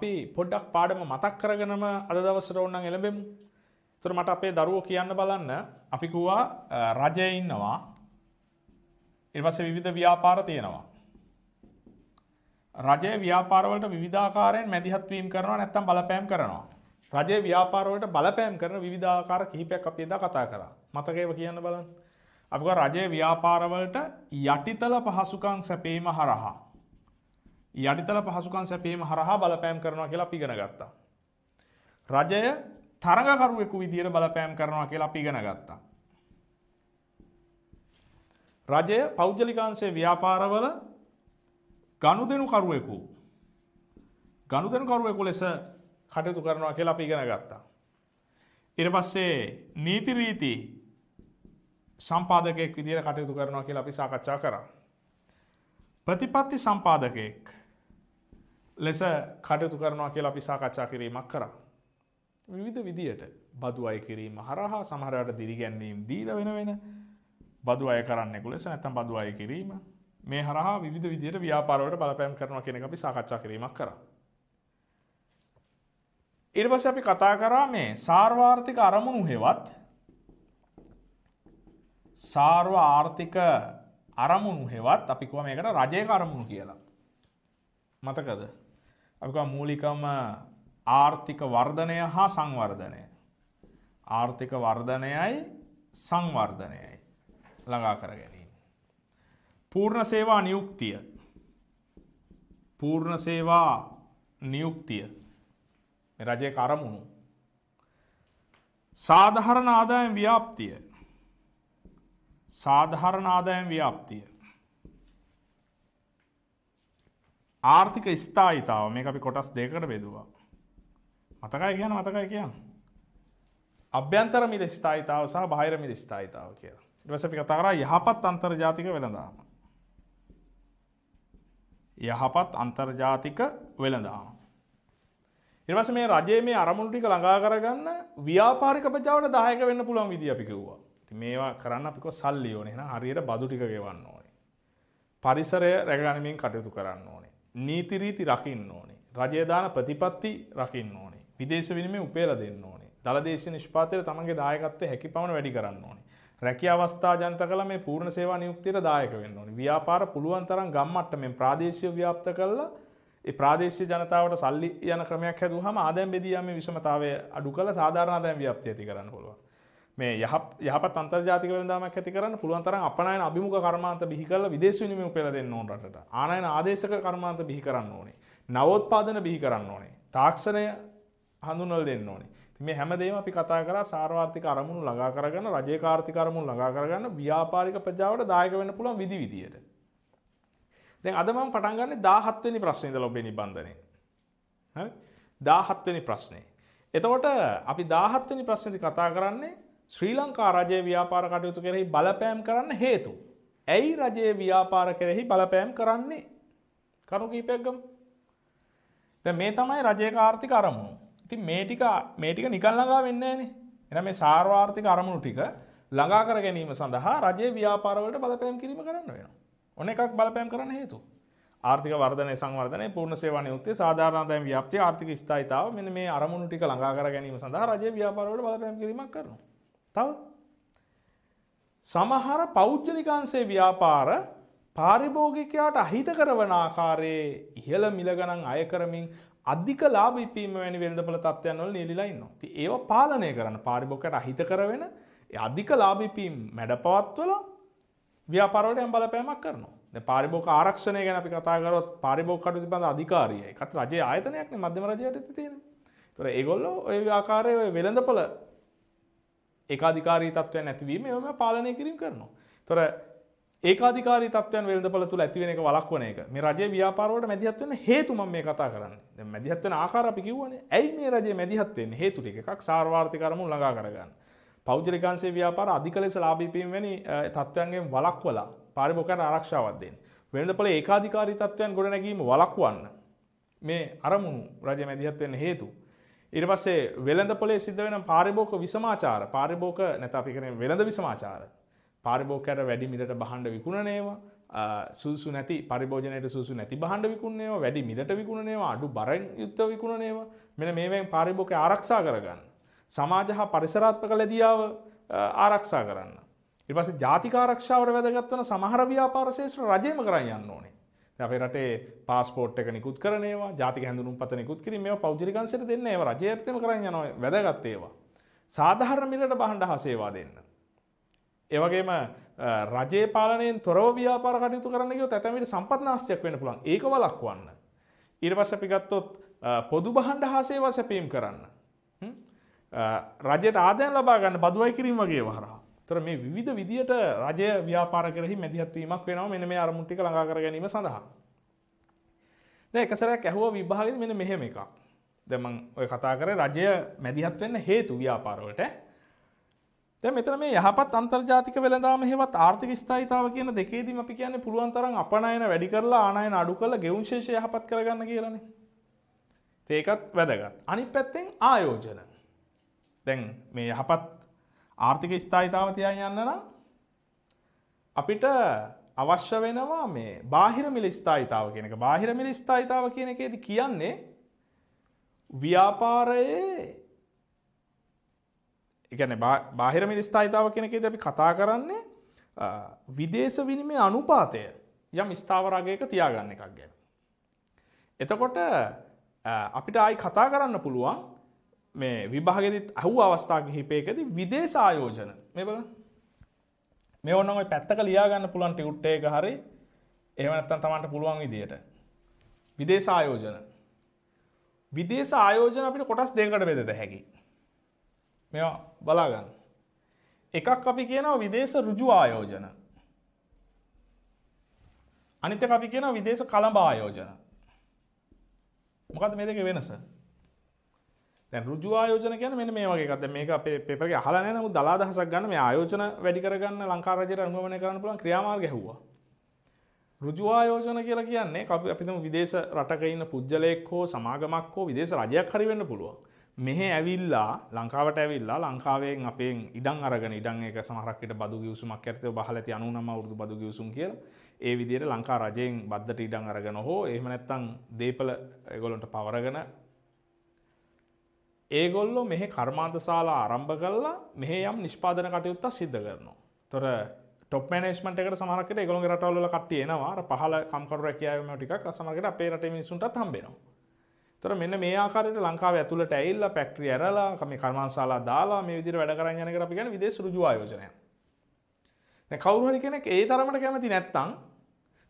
අපි පොඩ්ඩක් පාඩම මතක් කරගෙනම අද දවසට ඕනනම් එළඹෙමු. ඒතර මට අපේ දරුවෝ කියන්න බලන්න අපි කිව්වා රජයේ ඉන්නවා. ඊට පස්සේ විවිධ ව්‍යාපාර තියෙනවා. රජයේ ව්‍යාපාර වලට විවිධාකාරයෙන් මැදිහත් වීම කරනවා නැත්නම් බලපෑම් කරනවා. රජයේ ව්‍යාපාර වලට බලපෑම් කරන විවිධාකාර කිහිපයක් අපි එදා කතා කරා. මතකේව කියන්න බලන්න. අපි කිව්වා රජයේ ව්‍යාපාර වලට යටිතල පහසුකම් සැපීම හරහා බලපෑම් කරනවා කියලා අපි ඉගෙන ගත්තා. රජය තරඟකරුවෙකු විදියට බලපෑම් කරනවා කියලා අපි ඉගෙන ගත්තා. රජය පෞද්ගලිකාංශයේ ව්‍යාපාරවල ගනුදෙනුකරුවෙකු ලෙස කටයුතු කරනවා කියලා අපි ඉගෙන ගත්තා. ඊට පස්සේ නීති රීති සම්පාදකයෙක් විදියට කටයුතු කරනවා කියලා අපි සාකච්ඡා කරා. ප්‍රතිපත්ති සම්පාදකයෙක් ලෙස කටයුතු කරනවා කියලා අපි සාකච්ඡා කිරීමක් කරා. විවිධ විදියට බදු අය කිරීම හරහා සමහර වෙලාවට දිරිගැන්වීම් දීලා වෙන බදු අය කරන්නෙකු ලෙස නැත්නම් බදු අය කිරීම මේ හරහා විවිධ විදියට ව්‍යාපාර වලට බලපෑම් කරනවා කියන එක අපි සාකච්ඡා කිරීමක් කරා. ඊට පස්සේ අපි කතා කරා මේ සාර්වාර්ථික අරමුණු හේවත් අපි කිව්වා මේකට රජයක අරමුණු කියලා. මතකද? අපි කිව්වා මූලිකම ආර්ථික වර්ධනය හා සංවර්ධනය. ආර්ථික වර්ධනයයි සංවර්ධනයයි ළඟා කර ගැනීම. පූර්ණ සේවා නියුක්තිය මේ රජයේ කරමුණු. සාධාරණ ආදායම් ව්‍යාප්තිය. ආර්ථික ස්ථායීතාව මේක අපි කොටස් දෙකකට බෙදුවා. මතකයි කියන්න. අභ්‍යන්තර මිල ස්ථායීතාව සහ බාහිර මිල ස්ථායීතාව කියලා. ඊට පස්සේ අපි කතා කරා යහපත් අන්තර්ජාතික වෙළඳාම. ඊට පස්සේ මේ රජයේ මේ අරමුණු ටික ළඟා කරගන්න ව්‍යාපාරික ප්‍රජාවට දායක වෙන්න පුළුවන් විදිය අපි කිව්වා. ඉතින් මේවා කරන්න අපි කො සල්ලි ඕනේ. එහෙනම් හරියට බදු ටික ගෙවන්න ඕනේ. පරිසරය රැකගැනීමෙන් කටයුතු කරන්න ඕනේ. නීති රීති රකින්න ඕනේ. රජය දාන ප්‍රතිපත්ති රකින්න ඕනේ. විදේශ විනිමය උපයලා දෙන්න ඕනේ. දළදේශීය නිෂ්පාදනයේ තමන්ගේ දායකත්වය හැකියපමණ වැඩි කරන්න ඕනේ. රැකියා අවස්ථා ජනිත කළ මේ පූර්ණ සේවා නියුක්තියට දායක වෙන්න ඕනේ. ව්‍යාපාර පුළුවන් තරම් ගම් මට්ටමින් ප්‍රාදේශීය ව්‍යාප්ත කළා ඒ ප්‍රාදේශීය ජනතාවට සල්ලි යන ක්‍රමයක් හැදුවාම ආදායම් බෙදී යාමේ විෂමතාවය අඩු කරලා සාධාරණ ආදායම් ව්‍යාප්තිය ඇති කරන්න පුළුවන්. මේ යහපත් අන්තර්ජාතික වෙළඳාමක් ඇති කරන්න පුළුවන් තරම් අපනයන අභිමුඛ කර්මාන්ත බිහි කරලා විදේශ විනිමය උපයලා දෙන්න ඕන රටට. ආනයන ආදේශක කර්මාන්ත බිහි කරන්න ඕනේ. නවෝත්පාදන බිහි කරන්න ඕනේ. තාක්ෂණය හඳුන්වලා දෙන්න ඕනේ. මේ හැමදේම අපි කතා කරා සාර්වාර්ථික අරමුණු ළඟා කරගන්න, රජයේ ආර්ථික අරමුණු ළඟා කරගන්න, ව්‍යාපාරික ප්‍රජාවට දායක වෙන්න පුළුවන් විදියට. දැන් අද මම පටන් ගන්නේ 17 වෙනි ප්‍රශ්නේ ඉඳලා ඔබේ නිබන්ධනේ. හරි? 17 වෙනි ප්‍රශ්නේ. එතකොට අපි 17 වෙනි ප්‍රශ්නේදී කතා කරන්නේ ශ්‍රී ලංකා රජයේ ව්‍යාපාර කටයුතු කෙරෙහි බලපෑම් කරන්න හේතු. ඇයි රජයේ ව්‍යාපාර කෙරෙහි බලපෑම් කරන්නේ? කරුණු කිහිපයක් ගමු. දැන් මේ තමයි රජයේ ආර්ථික අරමුණු. ඉතින් මේ ටික නිකන් ළඟා වෙන්නේ නැහනේ. එහෙනම් මේ සාර්වාර්ථික අරමුණු ටික ළඟා කර ගැනීම සඳහා රජයේ ව්‍යාපාර වලට බලපෑම් කිරීම කරන්න වෙනවා. ඔන්න එකක් බලපෑම් කරන්න හේතු. ආර්ථික වර්ධනය සංවර්ධනය පූර්ණ සේවා නියුක්තිය සාධාරණ ආදායම් ව්‍යාප්තිය ආර්ථික ස්ථායීතාව මෙන්න මේ අරමුණු ටික ළඟා කර ගැනීම සඳහා රජයේ ව්‍යාපාර වලට බලපෑම් කිරීමක් කරනවා. තව සමහර පෞද්ගලිකාංශයේ ව්‍යාපාර පාරිභෝගිකයාට අහිත කරන ආකාරයේ ඉහළ මිල ගණන් අය කරමින් අධික ලාභ ඉපීම වැනි වෙළඳපොළ තත්ත්වයන් වල නියැලීලා ඉන්නවා. ඉතින් ඒව පාලනය කරන්න පාරිභෝගිකයාට අහිත කරවෙන අධික ලාභ ඉපීම මැඩපවත්වලා ව්‍යාපාර වලට යම් බලපෑමක් කරනවා. දැන් පාරිභෝගික ආරක්ෂණය ගැන අපි කතා කරොත් පාරිභෝගික කටයුතු පිළිබඳ අධිකාරියයි. ඒකත් රජයේ ආයතනයක් නේ මධ්‍යම රජයට තියෙන්නේ. ඒතර ඒගොල්ලෝ ওই ආකාරයේ ওই වෙළඳපොළ ඒකාධිකාරී තත්ත්වයන් නැතිවීම ඒවම පාලනය කිරීම කරනවා. ඒතර ඒකාධිකාරී තත්ත්වයන් වෙළඳපොළ තුල ඇති වෙන එක වළක්වන එක මේ රජයේ ව්‍යාපාර වලට මැදිහත් වෙන්න හේතු මම මේ කතා කරන්නේ. දැන් මැදිහත් වෙන ආකාර අපි කිව්වනේ. ඇයි මේ රජයේ මැදිහත් වෙන්නේ? හේතු ටික එකක් සාර්වාර්ථික අරමුණු ළඟා කරගන්න. පෞද්ගලිකාංශයේ ව්‍යාපාර අධික ලෙස ලාභ ඉපීම වැනි තත්ත්වයන්ගෙන් වළක්වලා පාරිභෝගිකයන්ට ආරක්ෂාවක් දෙන්න. වෙළඳපොළ ඒකාධිකාරී තත්ත්වයන් ගොඩනැගීම වළක්වන්න මේ අරමුණු රජයේ මැදිහත් වෙන්න හේතු. ඊට පස්සේ වෙළඳපොලේ සිද්ධ වෙන පාරිභෝගික විසමාචාර පාරිභෝගික නැත්නම් අපි කියන්නේ වෙළඳ විසමාචාර පාරිභෝගිකයට වැඩි මිලට බහඬ විකුණන ඒවා සුසු නැති පරිභෝජනයට සුසු නැති භාණ්ඩ විකුණනේවා, වැඩි මිලට විකුණනේවා, අඩු බරෙන් යුක්ත විකුණනේවා. මෙන්න මේවෙන් පාරිභෝගිකය ආරක්ෂා කරගන්න. සමාජ හා පරිසරාත්මක ලැබියාව ආරක්ෂා කරන්න. ඊට පස්සේ ජාතික ආරක්ෂාවට වැදගත් වෙන සමහර ව්‍යාපාර ශේෂ්ත්‍ර රජයම කරන් යන්න ඕනේ. දැන් අපේ රටේ පාස්පෝර්ට් එක නිකුත් කරන ඒවා, ජාතික හැඳුනුම්පත නිකුත් කිරීම මේවා පෞද්ගලික අංශයට දෙන්න ඒවා රජය යටතේම කරන් යනවා වැදගත් ඒවා. සාධාරණ මිලට භාණ්ඩ හා සේවා දෙන්න. ඒ වගේම රජයේ පාලනයෙන් තොරව ව්‍යාපාර කටයුතු කරන්න ගියොත් ඇතැම් විට සම්පත් නාස්තියක් වෙන්න පුළුවන්. ඒක වළක්වන්න. ඊට පස්සේ අපි ගත්තොත් පොදු භාණ්ඩ හා සේවා සැපීම් කරන්න. රජයට ආදායම් ලබා ගන්න බදු අය කිරීම වගේ වහරහා. ඒතර මේ විවිධ විදියට රජය ව්‍යාපාර කෙරෙහි මැදිහත් වීමක් වෙනවා මෙන්න මේ අරමුණු ටික ළඟා කර ගැනීම සඳහා. දැන් එක සැරයක් ඇහුවා විභාගෙදි මෙන්න මෙහෙම එකක්. දැන් මම ඔය කතා කරේ රජය මැදිහත් වෙන්න හේතු ව්‍යාපාර වලට. දැන් මෙතන මේ යහපත් අන්තර්ජාතික වෙළඳාම හේවත් ආර්ථික ස්ථායීතාව කියන දෙකේදීම අපි කියන්නේ පුළුවන් තරම් අපනයන වැඩි කරලා ආනයන අඩු කරලා ගෙවුම් ශේෂය යහපත් කරගන්න කියලානේ. ඒකත් වැදගත්. අනිත් පැත්තෙන් ආයෝජන. දැන් මේ යහපත් ආර්ථික ස්ථායීතාව තියන් යන්න නම් අපිට අවශ්‍ය වෙනවා මේ බාහිර මිල ස්ථායීතාව කියන එක. බාහිර මිල ස්ථායීතාව කියන එකේදී කියන්නේ ව්‍යාපාරයේ ඒ කියන්නේ බාහිර මිල ස්ථායීතාව කියන එකේදී අපි කතා කරන්නේ විදේශ විනිමය අනුපාතය යම් ස්ථාවර අගයක තියාගන්න එකක් ගැන. එතකොට අපිට ආයි කතා කරන්න පුළුවන් මේ විභාගෙදිත් අහුව අවස්ථා කිහිපයකදී විදේශ ආයෝජන මේ බලන්න. මේ ඕනනම් ඔය පැත්තක ලියා ගන්න පුළුවන් ටියුට් එක හරි එහෙම නැත්නම් Tamanට පුළුවන් විදියට විදේශ ආයෝජන. විදේශ ආයෝජන අපිට කොටස් දෙකකට බෙදෙත හැකියි. මේවා බලා ගන්න. එකක් අපි කියනවා විදේශ ඍජු ආයෝජන. අනිත් එක අපි කියනවා විදේශ කලඹ ආයෝජන. මොකද්ද මේ දෙකේ වෙනස? දැන් ඍජු ආයෝජන කියන්නේ මෙන්න මේ වගේ එකක්. දැන් මේක අපේ පේපර් එකේ අහලා නැහැ නමුත් දලා දහසක් ගන්න මේ ආයෝජන වැඩි කරගන්න ලංකා රජයට අනුගමනය කරන්න පුළුවන් ක්‍රියාමාර්ග ඇහුවා. ඍජු ආයෝජන කියලා කියන්නේ අපි හිතමු විදේශ රටක ඉන්න පුජ්‍යලයක් හෝ සමාගමක් හෝ විදේශ රජයක් හරි වෙන්න පුළුවන්. මෙහෙ ඇවිල්ලා ලංකාවට ඇවිල්ලා ලංකාවෙන් අපෙන් ඉඩම් අරගෙන ඉඩම් එක සමහරක් විට බදු ගිවිසුමක් යටතේ බහලා ඇති 99 අවුරුදු බදු ගිවිසුම් කියලා ඒ විදිහට ලංකා රජයෙන් බද්දට ඉඩම් අරගෙන හෝ එහෙම නැත්නම් දීපල ඒගොල්ලන්ට පවරගෙන ඒගොල්ලෝ මෙහෙ කර්මාන්තශාලා ආරම්භ කළා මෙහෙ යම් නිෂ්පාදන කටයුත්තක් සිදු කරනවා. ඒතර টොප් මැනේජ්මන්ට් එකට සමහරක් විට ඒගොල්ලෝගේ රටවල වල කට්ටිය එනවා. අර පහළ කම්කරු රැකියාවේ මේවා ටිකක් සමහරක් විට අපේ රටේ මිනිස්සුන්ටත් හම්බ වෙනවා. ඒතර මෙන්න මේ ආකාරයට ලංකාවේ ඇතුළට ඇවිල්ලා ෆැක්ටරි ඇරලා මේ කර්මාන්තශාලා දාලා මේ විදිහට වැඩ කරන් යන එකට අපි කියන්නේ විදේශ ඍජු ආයෝජනය. දැන් කවුරු හරි කෙනෙක් ඒ තරමට කැමති නැත්නම්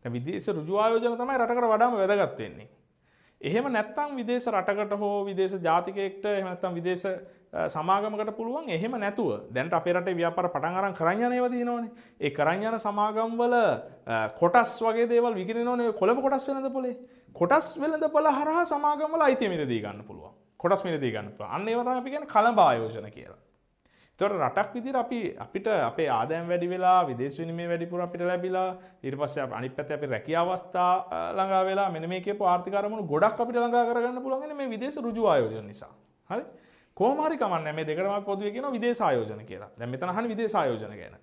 දැන් විදේශ ඍජු ආයෝජන තමයි රටකට වඩාම වැදගත් වෙන්නේ. එහෙම නැත්නම් විදේශ රටකට හෝ විදේශ ජාතිකයෙක්ට එහෙම නැත්නම් විදේශ සමාගමකට පුළුවන් එහෙම නැතුව දැනට අපේ රටේ ව්‍යාපාර පටන් අරන් කරන් යන ඒවා තියෙනවනේ. ඒ කරන් යන සමාගම් වල කොටස් වගේ දේවල් විකිනනෝනේ කොළඹ කොටස් වෙළඳපොලේ. කොටස් වෙළඳපොළ හරහා සමාගම් වල අයිතිය මිලදී ගන්න පුළුවන්. කොටස් මිලදී ගන්න පුළුවන්. අන්න ඒවා තමයි අපි කියන්නේ කලඹ ආයෝජන කියලා. ඒතකොට රටක් විදිහට අපිට අපේ ආදායම් වැඩි වෙලා විදේශ විනිමය වැඩිපුර අපිට ලැබිලා ඊට පස්සේ අනිත් පැත්තේ අපේ රැකියාව අවස්ථා ළඟා වෙලා මෙන්න මේ කියපු ආර්ථික අරමුණු ගොඩක් අපිට ළඟා කරගන්න පුළුවන් මේ විදේශ ඍජු ආයෝජන නිසා. හරි? කොහොම හරි කමන්නේ මේ දෙකටම අපි පොදුවේ කියනවා විදේශ ආයෝජන කියලා. දැන් මෙතන අහන්නේ විදේශ ආයෝජන ගැන.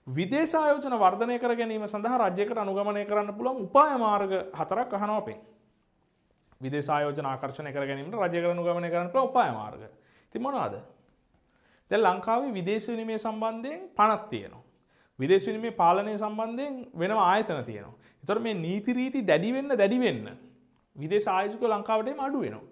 විදේශ ආයෝජන වර්ධනය කර ගැනීම සඳහා රාජ්‍යයකට අනුගමනය කරන්න පුළුවන් උපාය මාර්ග 4ක් අහනවා අපෙන්. විදේශ ආයෝජන ආකර්ෂණය කර ගැනීමට රාජ්‍යයකට අනුගමනය කරන්න පුළුවන් උපාය මාර්ග. ඉතින් මොනවාද? දැන් ලංකාවේ විදේශ විනිමය සම්බන්ධයෙන් පනත් තියෙනවා. විදේශ විනිමය පාලනය සම්බන්ධයෙන් වෙනම ආයතන තියෙනවා. ඒතකොට මේ නීති රීති දැඩි වෙන්න විදේශ ආයෝජකයෝ ලංකාවට එම අඩු වෙනවා.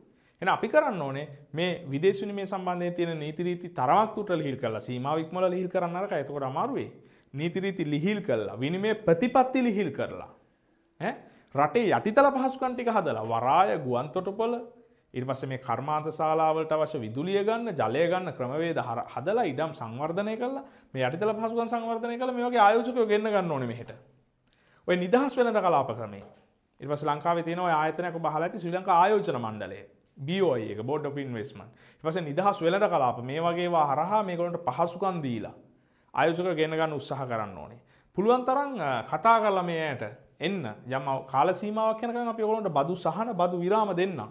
එහෙනම් අපි කරන්න ඕනේ මේ විදේශ විනිමය සම්බන්ධයෙන් තියෙන නීති රීති තරමක් දුරට ලිහිල් කරලා සීමාව ඉක්මවලා ලිහිල් කරන්න අරකයි. එතකොට අමාරු වෙයි. නීති රීති ලිහිල් කරලා විනිමය ප්‍රතිපත්ති ලිහිල් කරලා රටේ යටිතල පහසුකම් ටික හදලා වරාය ගුවන් තොටුපළ ඊට පස්සේ මේ කර්මාන්ත ශාලාවලට අවශ්‍ය විදුලිය ගන්න, ජලය ගන්න ක්‍රමවේද හදලා ඉඩම් සංවර්ධනය කළා. මේ යටිතල පහසුකම් සංවර්ධනය කළා මේ වගේ ආයෝජකයෝ ගෙන්න ගන්න ඕනේ මෙහෙට. ඔය නිදහස් වෙළඳ කලාප ක්‍රමය. ඊට පස්සේ ලංකාවේ තියෙන ඔය ආයතනයක් ඔබ අහලා ඇති ශ්‍රී ලංකා ආයෝජන මණ්ඩලය. BOI එක Board of Investment. ඊට පස්සේ නිදහස් වෙළඳ කලාප මේ වගේ ඒවා හරහා මේගොල්ලන්ට පහසුකම් දීලා ආයෝජකයෝ ගෙන්න ගන්න උත්සාහ කරන්න ඕනේ. පුළුවන් තරම් කතා කරලා මේ ඇයට එන්න යම් කාල සීමාවක් යනකම් අපි ඔයගොල්ලන්ට බදු සහන බදු විරාම දෙන්නම්.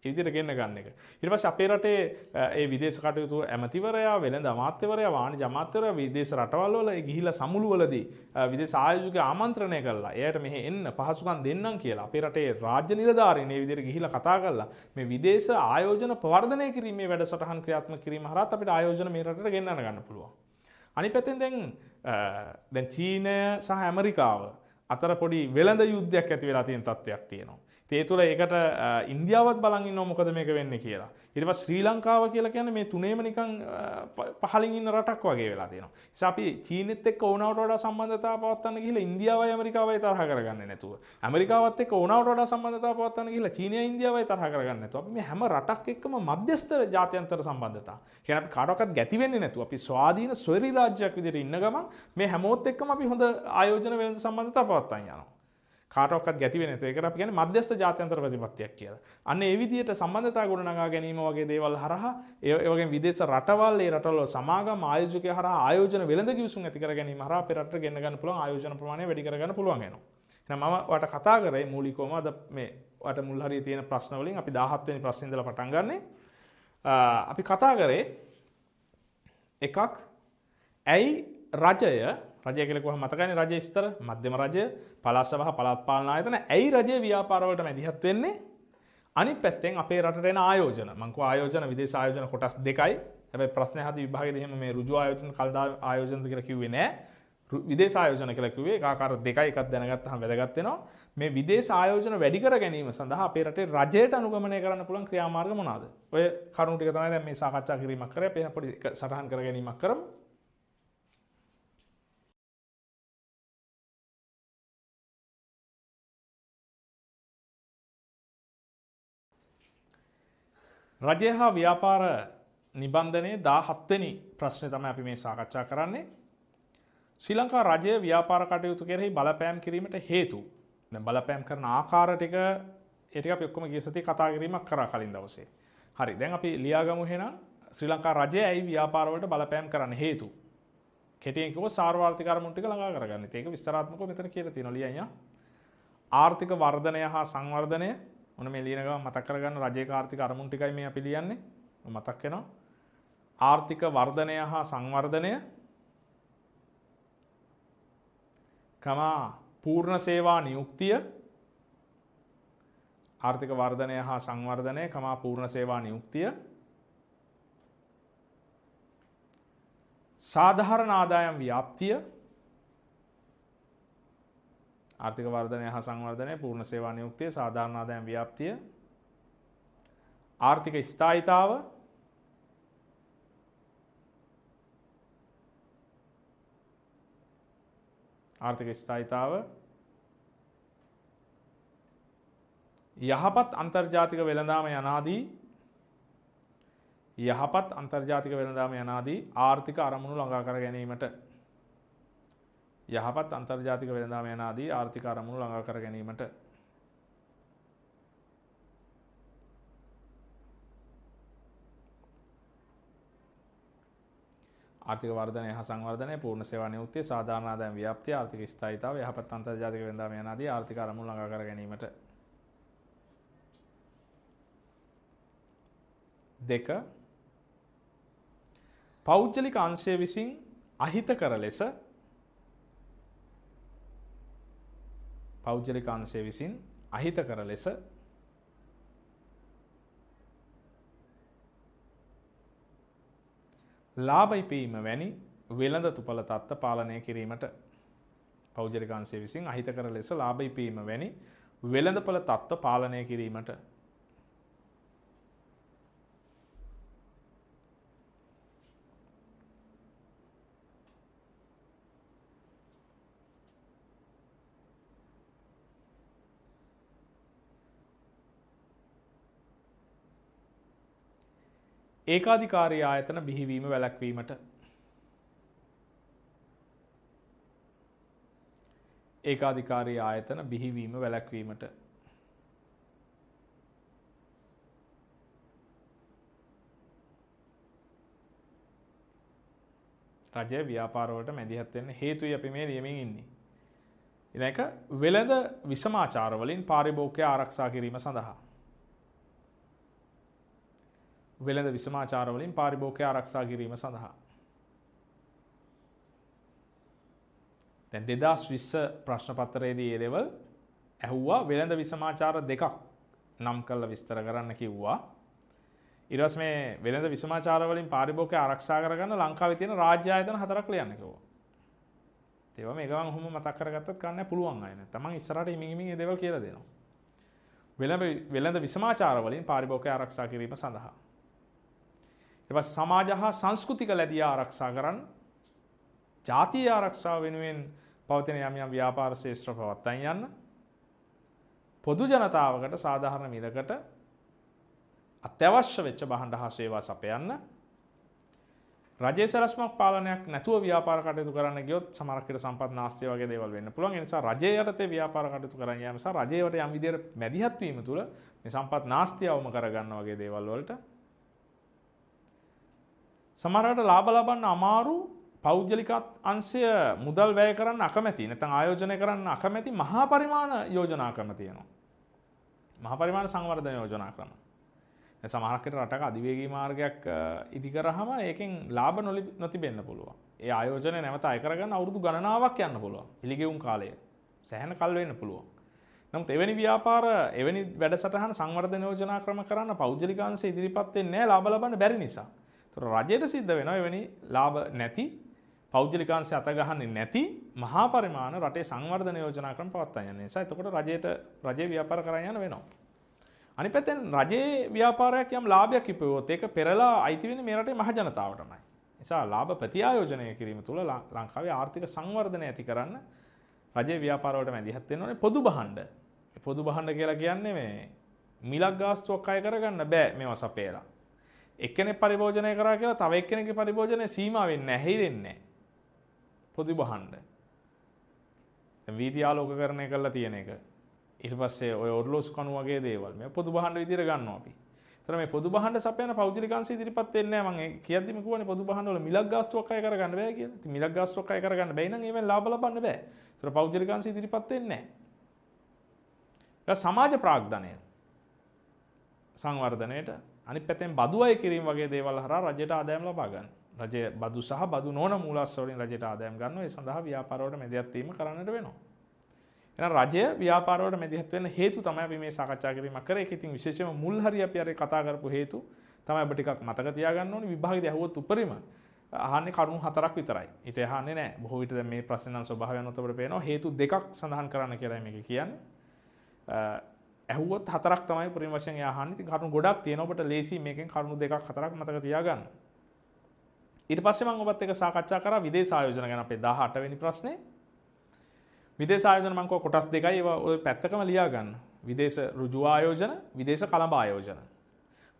ඒ විදිහට ගෙන්න ගන්න එක. ඊට පස්සේ අපේ රටේ ඒ විදේශ කටයුතු ඇමතිවරයා, වෙළඳ අමාත්‍යවරයා, වාණිජ්‍ය අමාත්‍යවරයා විදේශ රටවල් වල ගිහිලා සමුළුවලදී විදේශ ආයෝජකයෝ ආමන්ත්‍රණය කළා. එයාට මෙහෙ එන්න පහසුකම් දෙන්නම් කියලා. අපේ රටේ රාජ්‍ය නිලධාරීන් මේ විදිහට ගිහිලා කතා කළා. මේ විදේශ ආයෝජන ප්‍රවර්ධනය කිරීමේ වැඩසටහන් ක්‍රියාත්මක කිරීම හරහා අපිට ආයෝජන මේ රටට ගෙන්නන්න ගන්න පුළුවන්. අනිත් පැත්තෙන් දැන් චීනය සහ ඇමරිකාව අතර පොඩි වෙළඳ යුද්ධයක් ඇති වෙලා තියෙන තත්ත්වයක් තියෙනවා. ඒ තුළ ඒකට ඉන්දියාවත් බලන් ඉන්නවා මොකද මේක වෙන්නේ කියලා. ඊට පස්සේ ශ්‍රී ලංකාව කියලා කියන්නේ මේ තුනේම නිකන් පහලින් ඉන්න රටක් වගේ වෙලා තියෙනවා. ඒ නිසා අපි චීනෙත් එක්ක ඕනවට වඩා සම්බන්ධතාව පවත්වන්න ගිහිල්ලා ඉන්දියාවයි ඇමරිකාවයි තරහ කරගන්නේ නැතුව. ඇමරිකාවත් එක්ක ඕනවට වඩා සම්බන්ධතාව පවත්වන්න ගිහිල්ලා චීනයයි ඉන්දියාවයි තරහ කරගන්නේ නැතුව. අපි මේ හැම රටක් එක්කම මධ්‍යස්ථ ජාත්‍යන්තර සම්බන්ධතාව. කියන්නේ අපි කාටවත් ගැති වෙන්නේ නැතුව අපි ස්වාධීන ස්වෛරී රාජ්‍යයක් විදිහට ඉන්න ගමන් මේ හැමෝත් එක්කම අපි හොඳ ආයෝජන වෙළඳ සම්බන්ධතාව පවත්වන්න යනවා. කාටවත් ගැති වෙන්නේ නැතුව. ඒකට අපි කියන්නේ මධ්‍යස්ථ ජාත්‍යන්තර ප්‍රතිපත්තියක් කියලා. අන්න ඒ විදිහට සම්බන්ධතාව ගොඩනගා ගැනීම වගේ දේවල් හරහා ඒ වගේ විදේශ රටවල් ඒ රටවල සමාගම් ආයෝජකයා හරහා ආයෝජන වෙළඳ කිවිසුම් ඇති කර ගැනීම හරහා අපේ රටට ගෙන්න ගන්න පුළුවන් ආයෝජන ප්‍රමාණය වැඩි කර ගන්න පුළුවන් වෙනවා. එහෙනම් මම ඔයාලට කතා කරේ මූලිකවම අද මේ ඔයාලට මුල් හරිය තියෙන ප්‍රශ්න වලින් අපි 17 වෙනි ප්‍රශ්නේ ඉඳලා පටන් ගන්නෙ. අපි කතා කරේ එකක් ඇයි රජය කියලා කොහොම මතකයිනේ රජය ස්තර මධ්‍යම රජය පළාත් සභා පළාත් පාලන ආයතන ඇයි රජය ව්‍යාපාර වලට මැදිහත් වෙන්නේ අනිත් පැත්තෙන් අපේ රටට එන ආයෝජන මං කිව්වා ආයෝජන විදේශ ආයෝජන කොටස් දෙකයි හැබැයි ප්‍රශ්නේ හදි විභාගෙදී එහෙම මේ ඍජු ආයෝජන කල්දා ආයෝජනද කියලා කිව්වේ නෑ විදේශ ආයෝජන කියලා කිව්වේ ඒක ආකාර දෙකයි එකක් දැනගත්තාම වැදගත් වෙනවා මේ විදේශ ආයෝජන වැඩි කර ගැනීම සඳහා අපේ රටේ රජයට අනුගමනය කරන්න පුළුවන් ක්‍රියාමාර්ග මොනවාද ඔය කරුණු ටික තමයි දැන් මේ සාකච්ඡා කිරීමක් කරේ අපි පොඩි සටහන් කර ගැනීමක් කරමු රජය හා ව්‍යාපාර නිබන්ධනයේ 17 වෙනි ප්‍රශ්නේ තමයි අපි මේ සාකච්ඡා කරන්නේ. ශ්‍රී ලංකා රජය ව්‍යාපාර කටයුතු කෙරෙහි බලපෑම් කිරීමට හේතු. දැන් බලපෑම් කරන ආකාර ටික ඒ ටික අපි ඔක්කොම ගිය සතියේ කතා කිරීමක් කරා කලින් දවසේ. හරි. දැන් අපි ලියාගමු එහෙනම් ශ්‍රී ලංකා රජය ඇයි ව්‍යාපාර වලට බලපෑම් කරන්න හේතු. කෙටියෙන් කිව්වොත් සාර්වත්‍රික අරමුණු ටික ළඟා කරගන්න. ඒක විස්තරාත්මකව මෙතන කියලා තියෙනවා ලියන්න. ආර්ථික වර්ධනය හා සංවර්ධනය මොන මේ ලියන ගමන් මතක් කරගන්න රජයේ ආර්ථික අරමුණු ටිකයි මේ අපි ලියන්නේ මතක් වෙනවා ආර්ථික වර්ධනය හා සංවර්ධනය කමා පූර්ණ සේවා නියුක්තිය ආර්ථික වර්ධනය හා සංවර්ධනය කමා පූර්ණ සේවා නියුක්තිය සාධාරණ ආදායම් ව්‍යාප්තිය ආර්ථික වර්ධනය හා සංවර්ධනය පූර්ණ සේවා නියුක්තිය සාධාරණ ආදායම් ව්‍යාප්තිය ආර්ථික ස්ථායීතාව යහපත් අන්තර්ජාතික වෙළඳාම යනාදී ආර්ථික අරමුණු ළඟා කර ගැනීමට යහපත් අන්තර්ජාතික වෙළඳාම යනාදී ආර්ථික අරමුණු ළඟා කර ගැනීමට ආර්ථික වර්ධනය හා සංවර්ධනය පූර්ණ සේවා නියුක්තිය සාධාරණ ආදායම් ව්‍යාප්තිය ආර්ථික ස්ථායීතාව යහපත් අන්තර්ජාතික වෙළඳාම යනාදී ආර්ථික අරමුණු ළඟා කර ගැනීමට දෙක පෞද්ගලික අංශය විසින් අහිතකර ලෙස ලාභ ඉපීම වැනි වෙළඳ තුපල තත්ත්ව පාලනය කිරීමට පෞද්ගලික අංශය විසින් අහිතකර ලෙස ලාභ ඉපීම වැනි වෙළඳපොළ තත්ත්ව පාලනය කිරීමට ඒකාධිකාරී ආයතන බිහිවීම වැළැක්වීමට රජය ව්‍යාපාර වලට මැදිහත් වෙන්න හේතුයි අපි මේ ලියමින් ඉන්නේ. ඊළඟ වෙළඳ විසමාචාර වලින් පාරිභෝගිකය ආරක්ෂා කිරීම සඳහා වෙළඳ විසමාචාර වලින් පාරිභෝගිකය ආරක්ෂා කිරීම සඳහා. දැන් 2020 ප්‍රශ්න පත්‍රයේදී ඒ දේවල් ඇහුවා වෙළඳ විසමාචාර දෙකක් නම් කරලා විස්තර කරන්න කිව්වා. ඊට පස්සේ මේ වෙළඳ විසමාචාර වලින් පාරිභෝගිකය ආරක්ෂා කරගන්න ලංකාවේ තියෙන රාජ්‍ය ආයතන 4ක් ලියන්න කිව්වා. ඒවා මේක මම ඔහොම මතක් කරගත්තත් කන්නේ පුළුවන් අය නෑ. තමන් ඉස්සරහට හිමින් හිමින් මේ දේවල් කියලා දෙනවා. වෙළඳ විසමාචාර වලින් පාරිභෝගිකය ආරක්ෂා කිරීම සඳහා. ඊට පස්සේ සමාජ හා සංස්කෘතික ලැබිය ආරක්ෂා කරන්න ජාතිය ආරක්ෂාව වෙනුවෙන් පවතින යම් යම් ව්‍යාපාර ශේෂ්ත්‍ර පවත්වාගෙන යන්න පොදු ජනතාවකට සාධාරණ මිලකට අත්‍යවශ්‍ය වෙච්ච භාණ්ඩ හා සේවා සපයන්න රජයේ සලස්මක් පාලනයක් නැතුව ව්‍යාපාර කටයුතු කරන්න ගියොත් සමහරක් විට සම්පත් නාස්තිය වගේ දේවල් වෙන්න පුළුවන්. ඒ නිසා රජයේ යටතේ ව්‍යාපාර කටයුතු කරන්න යාම සහ රජයට යම් විදිහට මැදිහත් වීම තුළ මේ සම්පත් නාස්තිය අවම කරගන්න වගේ දේවල් වලට සමහරකට ලාභ ලබන්න අමාරු පෞද්ගලික අංශය මුදල් වැය කරන්න අකමැති නැත්නම් ආයෝජනය කරන්න අකමැති මහා පරිමාණ යෝජනා කරන තියෙනවා. මහා පරිමාණ සංවර්ධන යෝජනා කරන. දැන් සමහරක් විට රටක අධිවේගී මාර්ගයක් ඉදි කරාම ඒකෙන් ලාභ නොතිබෙන්න පුළුවන්. ඒ ආයෝජනය නැවත අය කරගන්න අවුරුදු ගණනාවක් යන්න පුළුවන්. පිළිගෙවුම් කාලය සෑහෙන කල් වෙන්න පුළුවන්. නමුත් එවැනි ව්‍යාපාර එවැනි වැඩසටහන සංවර්ධන යෝජනා ක්‍රම කරන්න පෞද්ගලික අංශය ඉදිරිපත් වෙන්නේ නැහැ ලාභ ලබන්න බැරි නිසා. ඒතර රජයට සිද්ධ වෙනවා එවැනි ලාභ නැති පෞද්ගලික අංශය අත ගහන්නේ නැති මහා පරිමාණ රටේ සංවර්ධන යෝජනා ක්‍රම පවත්වාගෙන යන නිසා එතකොට රජයේ ව්‍යාපාර කරගෙන යන වෙනවා. අනිත් පැත්තෙන් රජයේ ව්‍යාපාරයක් යම් ලාභයක් ඉපුවොත් ඒක පෙරලා අයිති වෙන්නේ මේ රටේ මහ ජනතාවටමයි. නිසා ලාභ ප්‍රතිආයෝජනය කිරීම තුළ ලංකාවේ ආර්ථික සංවර්ධනය ඇති කරන්න රජයේ ව්‍යාපාර වලට මැදිහත් වෙන්න ඕනේ පොදු භාණ්ඩ. පොදු භාණ්ඩ කියලා කියන්නේ මේ මිලක් ගාස්තුවක් අය කරගන්න බෑ මේවා සපේලා. එක්කෙනෙක් පරිභෝජනය කරා කියලා තව එක්කෙනෙක්ගේ පරිභෝජනය සීමා වෙන්නේ නැහැ, හැිරෙන්නේ නැහැ. පොදු භාණ්ඩ. දැන් වීදි ආලෝකකරණය කරලා තියෙන එක. ඊට පස්සේ ඔය ඔර්ලෝසු කණු වගේ දේවල් මේ පොදු භාණ්ඩ විදියට ගන්නවා අපි. ඒතර මේ පොදු භාණ්ඩ සපයන පෞද්ගලික අංශ ඉදිරිපත් වෙන්නේ නැහැ. මම කියද්දිම කිව්වනේ පොදු භාණ්ඩ වල මිලක් ගාස්තුවක් අය කරගන්න බෑ කියලා. ඉතින් මිලක් ගාස්තුවක් අය කරගන්න බැයි නම් ඒවෙන් ලාභ ලබන්න බෑ. ඒතර පෞද්ගලික අංශ ඉදිරිපත් වෙන්නේ නැහැ. සමාජ ප්‍රාග්ධනය සංවර්ධනයේට අනිත් පැත්තෙන් බදු අය කිරීම වගේ දේවල් හරහා රජයට ආදායම් ලබා ගන්න. රජය බදු සහ බදු නොවන මූලාශ්‍ර වලින් රජයට ආදායම් ගන්නවා. ඒ සඳහා ව්‍යාපාර වලට මැදිහත් වීම කරන්නට වෙනවා. එහෙනම් රජය ව්‍යාපාර වලට මැදිහත් වෙන්න හේතු තමයි අපි මේ සාකච්ඡා කිරීමක් කරේ. ඒක ඉතින් විශේෂයෙන්ම මුල් හරිය අපි අර කතා කරපු හේතු තමයි ඔබ ටිකක් මතක තියාගන්න ඕනේ. විභාගෙදී අහුවොත් උපරිම අහන්නේ කරුණු 4ක් විතරයි. ඊට අහන්නේ නැහැ. බොහෝ විට දැන් මේ ප්‍රශ්න නම් ස්වභාවයෙන් ඔතකොට පේනවා හේතු දෙකක් සඳහන් කරන්න කියලා මේක කියන්නේ. ඇහුවොත් 4ක් තමයි උපරිම වශයෙන් එයා අහන්නේ. ඉතින් කරුණු ගොඩක් තියෙනවා. ඔබට ලේසි මේකෙන් කරුණු 2ක් 4ක් මතක තියාගන්න. ඊට පස්සේ මම ඔබත් එක්ක සාකච්ඡා කරා විදේශ ආයෝජන ගැන අපේ 18 වෙනි ප්‍රශ්නේ. විදේශ ආයෝජන මම කව කොටස් දෙකයි ඒවා ඔය පැත්තකම ලියා ගන්න. විදේශ ඍජු ආයෝජන, විදේශ කළඹ ආයෝජන.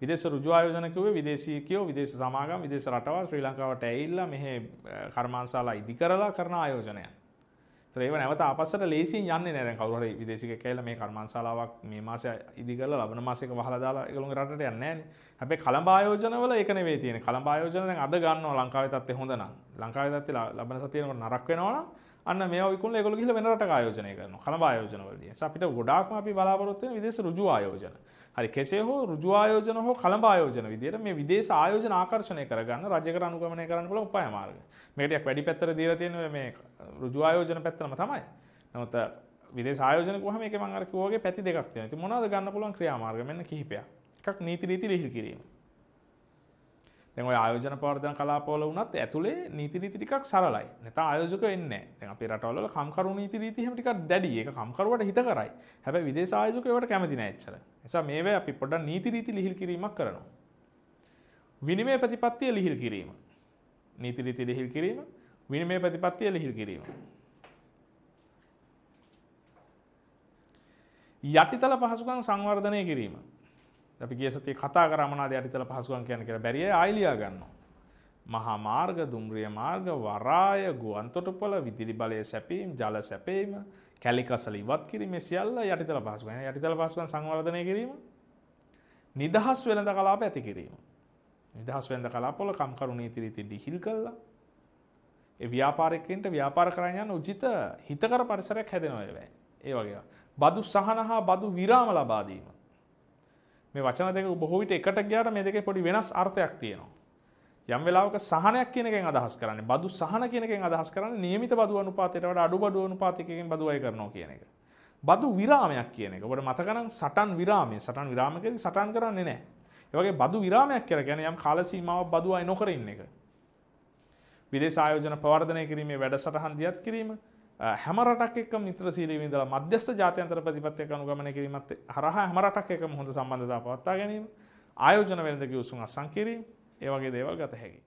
විදේශ ඍජු ආයෝජන කිව්වේ විදේශීකයෝ, විදේශ සමාගම්, විදේශ රටවල් ශ්‍රී ලංකාවට ඇවිල්ලා මෙහි කර්මාන්තශාලා ඉදි කරලා කරන ආයෝජනයන්. ඒතර ඒව නැවත ආපස්සට ලේසියෙන් යන්නේ නැහැ. දැන් කවුරු හරි විදේශිකයෙක් ඇවිල්ලා මේ කර්මාන්තශාලාවක් මේ මාසේ ඉදි කරලා ලබන මාසෙක වහලා දාලා ඒගොල්ලෝගේ රටට යන්නේ නැහැ නේ. හැබැයි කළඹ ආයෝජනවල ඒක නෙවෙයි තියෙන්නේ. කළඹ ආයෝජන දැන් අද ගන්නවා ලංකාවේ තත්ත්වය හොඳ නම්. ලංකාවේ තත්ත්වය ලබන සතියේනකොට නරක වෙනවා නම් අන්න මේවා විකුණලා ඒගොල්ලෝ ගිහලා වෙන රටක ආයෝජනය කරනවා. කළඹ ආයෝජනවලදී. ඒ අපිට ගොඩාක්ම අපි බලාපොරොත්තු වෙන විදේශ ඍජු ආයෝජන. හරි කෙසේ හෝ ඍජු ආයෝජන හෝ කළඹ ආයෝජන විදියට මේ විදේශ ආයෝජන ආකර්ෂණය කරගන්න රජයකට අනුගමනය කරන්න පුළුවන් උපාය මාර්ග. මේකට යක් වැඩි පැත්තට දීලා තියෙන්නේ මේ ඍජු ආයෝජන පැත්තම තමයි. නමුත් විදේශ ආයෝජන කොහොම මේකේ මම අර කිව්වා වගේ පැති දෙකක් තියෙනවා. ඉතින් මොනවද ගන්න පුළුවන් ක්‍රියාමාර්ග මෙන්න කිහිපයක්. එකක් නීති රීති ලිහිල් කිරීම. දැන් ඔය ආයෝජන පවර්ධන කලාපවල වුණත් ඇතුලේ නීති රීති ටිකක් සරලයි. නැත්නම් ආයෝජක වෙන්නේ නැහැ. දැන් අපේ රටවල වල කම්කරු නීති රීති එහෙම ටිකක් දැඩි. ඒක කම්කරුවට හිත කරයි. හැබැයි විදේශ ආයෝජකයෝ ඒවට කැමති නැහැ එච්චර. නිසා මේවේ අපි පොඩ්ඩක් නීති රීති ලිහිල් කිරීමක් කරනවා. විනිමය ප්‍රතිපත්තිය ලිහිල් කිරීම. නීති රීති ලිහිල් කිරීම, විනිමය ප්‍රතිපත්තිය ලිහිල් කිරීම. යටිතල පහසුකම් සංවර්ධනය කිරීම. අපි ගිය සතියේ කතා කරා මොනවාද යටිතල පහසුකම් කියන්නේ කියලා බැරි අය ආයි ලියා ගන්නවා. මහා මාර්ග, දුම්රිය මාර්ග, වරාය, ගුවන් තොටුපළ, විදුලි බලය සැපීම, ජල සැපීම, කැලිකසල ඉවත් කිරීම සියල්ල යටිතල පහසුකම්. යටිතල පහසුකම් සංවර්ධනය කිරීම. නිදහස් වෙළඳ කලාප ඇති කිරීම. නිදහස් වෙළඳ කලාපවල කම්කරු නීති රීති ලිහිල් කළා. ඒ ව්‍යාපාරිකයන්ට ව්‍යාපාර කරන්න යන උචිත හිතකර පරිසරයක් හැදෙනවා ඒ වගේ. බදු සහන හා බදු විරාම ලබා දීම. මේ වචන දෙක බොහෝ විට එකට ගියාට මේ දෙකේ පොඩි වෙනස් අර්ථයක් තියෙනවා. යම් වෙලාවක සහනයක් කියන එකෙන් අදහස් කරන්නේ බදු සහන කියන එකෙන් අදහස් කරන්නේ නියමිත බදු අනුපාතයට වඩා අඩු බදු අනුපාතයකින් බදු අය කරනවා කියන එක. බදු විරාමයක් කියන එක. ඔබට මතක නම් සටන් විරාමයේ සටන් විරාමකදී සටන් කරන්නේ නැහැ. ඒ වගේ බදු විරාමයක් කියලා කියන්නේ යම් කාල සීමාවක් බදු අය නොකර ඉන්න එක. විදේශ ආයෝජන ප්‍රවර්ධනය කිරීමේ වැඩසටහන් දියත් කිරීම හැම රටක් එක්කම මිත්‍රශීලීව ඉඳලා මධ්‍යස්ථ ජාත්‍යන්තර ප්‍රතිපත්තියක අනුගමනය කිරීමත් හරහා හැම රටක් එක්කම හොඳ සම්බන්ධතාවක් පවත්වා ගැනීම ආයෝජන වෙළඳ කිවිසුම් අත්සන් කිරීම ඒ වගේ දේවල් ගත හැකියි.